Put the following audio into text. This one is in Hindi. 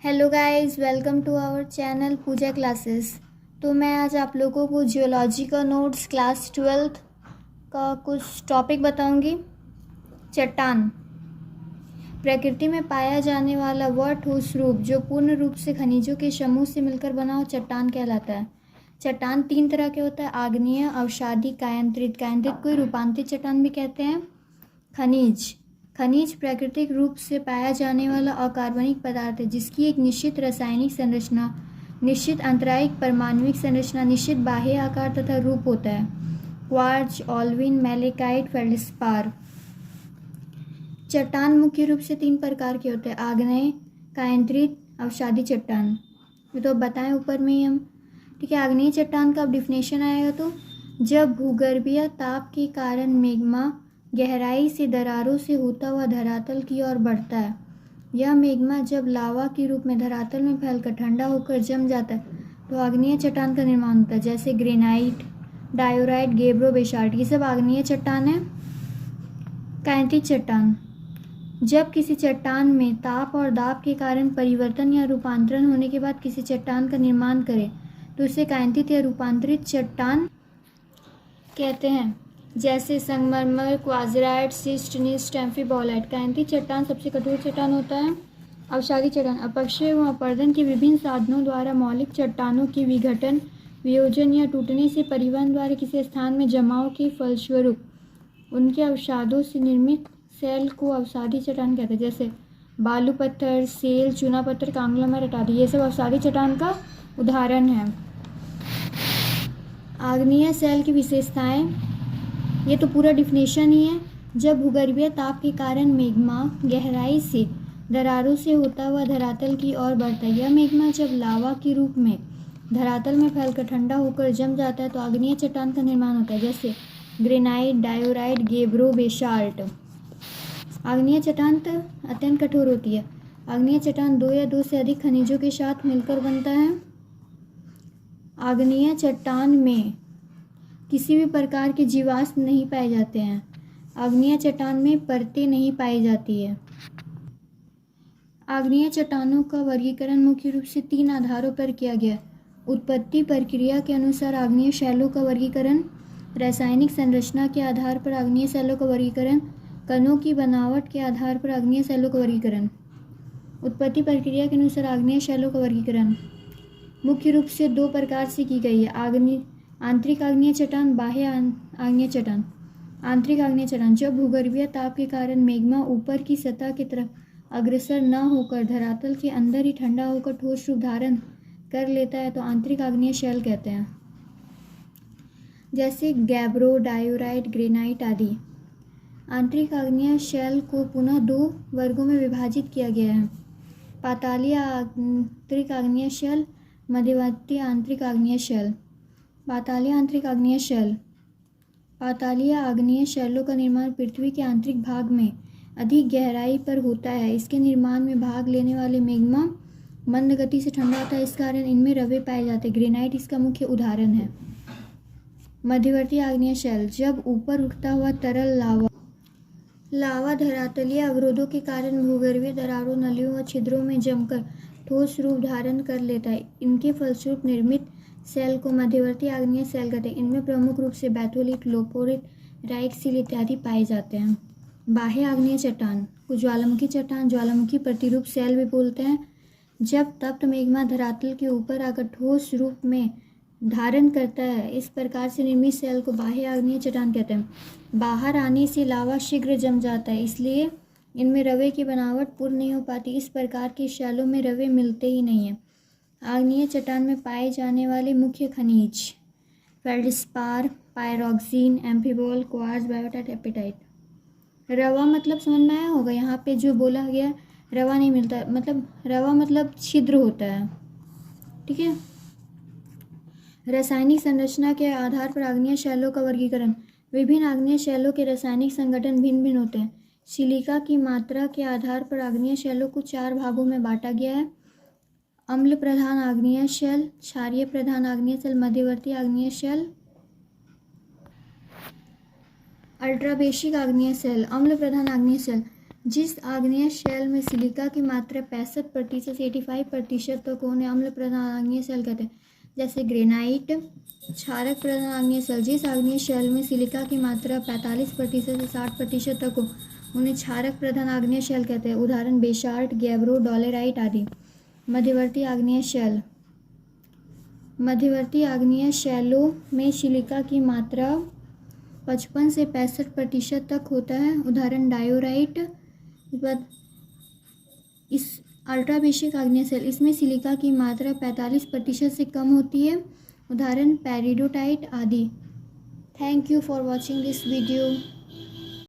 Hello guys, welcome to our channel Pooja classes. तो मैं आज आप लोगों को जियोलॉजी का नोट्स क्लास 12th का कुछ टॉपिक बताऊंगी। चट्टान प्रकृति में पाया जाने वाला वह ठोस रूप जो पूर्ण रूप से खनिजों के समूह से मिलकर बना हो चट्टान कहलाता है। चट्टान तीन तरह के होता है: आग्नेय, अवसादी, कायांतरित। कायांतरित को रूपांतरित चट्टान भी कहते हैं। खनिज प्राकृतिक रूप से पाया जाने वाला अकार्बनिक पदार्थ है जिसकी एक निश्चित रासायनिक संरचना, निश्चित आंतरिक परमाणुविक संरचना, निश्चित बाह्य आकार तथा रूप होता है। Quartz, Alvin, malachite, feldspar. चट्टान मुख्य रूप से तीन प्रकार के होते हैं: आग्नेय, कायांतरित, अवसादी चट्टान। ये तो बताएं ऊपर में ही हम। ठीक है, आग्नेय चट्टान का अब डिफिनेशन आएगा तो जब भूगर्भीय ताप के कारण मैग्मा गहराई से दरारों से होता हुआ धरातल की ओर बढ़ता है। यह मैग्मा जब लावा के रूप में धरातल में फैलकर ठंडा होकर जम जाता है तो आग्नेय चट्टान का निर्माण होता है, जैसे ग्रेनाइट, डायोराइट, गेब्रो, बेसाल्ट। ये सब आग्नेय चट्टान है। कायांतरित चट्टान जब किसी चट्टान में ताप और दाब के कारण परिवर्तन या रूपांतरण होने के बाद किसी चट्टान का निर्माण करे तो उसे कायांतरित या रूपांतरित चट्टान कहते हैं, जैसे संगमरमर, क्वार्ट्ज़ाइट, शिस्ट, नीस्ट, एम्फीबॉलाइट। कायांतरित चट्टान सबसे कठोर चट्टान होता है। अवसादी चट्टान अपक्षय एवं अपर्दन के विभिन्न साधनों द्वारा मौलिक चट्टानों के विघटन, वियोजन या टूटने से परिवहन द्वारा किसी स्थान में जमाव के फलस्वरूप उनके अवसादों से निर्मित सेल को अवसादी चट्टान कहते हैं, जैसे बालू पत्थर, सेल, चूना पत्थर, कांग्लोमेरेट आदि। ये सब अवसादी चट्टान का उदाहरण है। आग्नेय सेल की विशेषताएं, ये तो पूरा डिफिनेशन ही है। जब भूगर्भीय ताप के कारण मैग्मा गहराई से दरारों से होता हुआ धरातल की ओर बढ़ता है। यह मैग्मा जब लावा के रूप में धरातल में फैलकर ठंडा होकर जम जाता है तो आग्नेय चट्टान का निर्माण होता है, जैसे ग्रेनाइट, डायोराइट, गेब्रो, बेसाल्ट। आग्नेय चट्टान अत्यंत कठोर होती है। आग्नेय चट्टान दो या दो से अधिक खनिजों के साथ मिलकर बनता है। आग्नेय चट्टान में किसी भी प्रकार के जीवाश्म नहीं पाए जाते हैं। आग्नेय चट्टान में परतें नहीं पाई जाती है। आग्नेय चट्टानों का वर्गीकरण मुख्य रूप से तीन आधारों पर किया गया है: उत्पत्ति प्रक्रिया के अनुसार आग्नेय शैलों का वर्गीकरण, रासायनिक संरचना के आधार पर आग्नेय शैलों का वर्गीकरण, कणों की बनावट के आधार पर आग्नेय शैलों का वर्गीकरण। उत्पत्ति प्रक्रिया के अनुसार आग्नेय शैलों का वर्गीकरण मुख्य रूप से दो प्रकार से की गई है: आंतरिक आग्नेय चट्टान, बाह्य आग्नेय चट्टान। आंतरिक आग्नेय चट्टान जब भूगर्भीय ताप के कारण मैग्मा ऊपर की सतह की तरफ अग्रसर न होकर धरातल के अंदर ही ठंडा होकर ठोस रूप धारण कर लेता है तो आंतरिक आग्नेय शैल कहते हैं, जैसे गैब्रो, डायोराइट, ग्रेनाइट आदि। आंतरिक आग्नेय शैल को पुनः दो वर्गों में विभाजित किया गया है: पातालीय आंतरिक आग्नेय शैल, मध्यवर्ती आंतरिक आग्नेय शैल। पातालीय आंतरिक आग्नेय शैल। पातालीय आग्नेय शैलों का निर्माण पृथ्वी के आंतरिक भाग में अधिक गहराई पर होता है। इसके निर्माण में भाग लेने वाले मैग्मा मंद गति से ठंडा होता है, इस कारण इनमें रवे पाए जाते हैं। ग्रेनाइट इसका मुख्य उदाहरण है। मध्यवर्ती आग्नेय शैल जब ऊपर उठता हुआ तरल लावा धरातलीय अवरोधों के कारण भूगर्भीय दरारों, नलियों व छिद्रों में जमकर ठोस रूप धारण कर लेता है। इनके फलस्वरूप निर्मित सेल को मध्यवर्ती आग्नेय सेल कहते हैं। इनमें प्रमुख रूप से बैथोलिट, लोपोरिट, राइट सील इत्यादि पाए जाते हैं। बाह्य आग्नेय चट्टान को ज्वालामुखी चट्टान, ज्वालामुखी प्रतिरूप सेल भी बोलते हैं। जब तप्त मैग्मा धरातल के ऊपर आकर ठोस रूप में धारण करता है, इस प्रकार से निर्मित सेल को बाह्य आग्नेय चट्टान कहते हैं। बाहर आने से लावा शीघ्र जम जाता है, इसलिए इनमें रवे की बनावट पूर्ण नहीं हो पाती। इस प्रकार के शैलों में रवे मिलते ही नहीं है। आग्नेय चट्टान में पाए जाने वाले मुख्य खनिज: feldspar, pyroxene, amphibole, quartz, biotite, apatite. रवा मतलब समझ में आया होगा, यहाँ पे जो बोला गया रवा नहीं मिलता, मतलब रवा मतलब छिद्र होता है। ठीक है। रासायनिक संरचना के आधार पर आग्नेय शैलों का वर्गीकरण। विभिन्न आग्नेय शैलों के रासायनिक संगठन भिन्न भिन्न होते हैं। सिलिका की मात्रा के आधार पर आग्नेय शैलों को चार भागों में बांटा गया है: अम्ल प्रधान आग्नेय शैल, क्षारीय प्रधान आग्नेय शैल, मध्यवर्ती आग्नेय शैल, अल्ट्राबेशिक आग्नेय शैल। अम्ल प्रधान आग्नेय शैल जिस आग्नेय शेल में सिलिका की मात्रा 65% से 85% तक उन्हें अम्ल प्रधान आग्नेय शेल कहते हैं। जैसे ग्रेनाइट क्षारक प्रधान आग्नेय शेल। जिस आग्नेय शेल में सिलिका की मात्रा 45% से 60% तक हो उन्हें क्षारक प्रधान आग्नेय शेल कहते हैं। उदाहरण बेसाल्ट, गैब्रो, डोलेराइट आदि। मध्यवर्ती आग्नेय शेल। मध्यवर्ती आग्नेय शैलों में सिलिका की मात्रा 55 से 65% तक होता है। उदाहरण डायोराइट। इसके बाद इस अल्ट्रा बेसिक आग्नेय शेल, इसमें सिलिका की मात्रा 45% से कम होती है। उदाहरण पेरिडोटाइट आदि। Thank you for watching this video.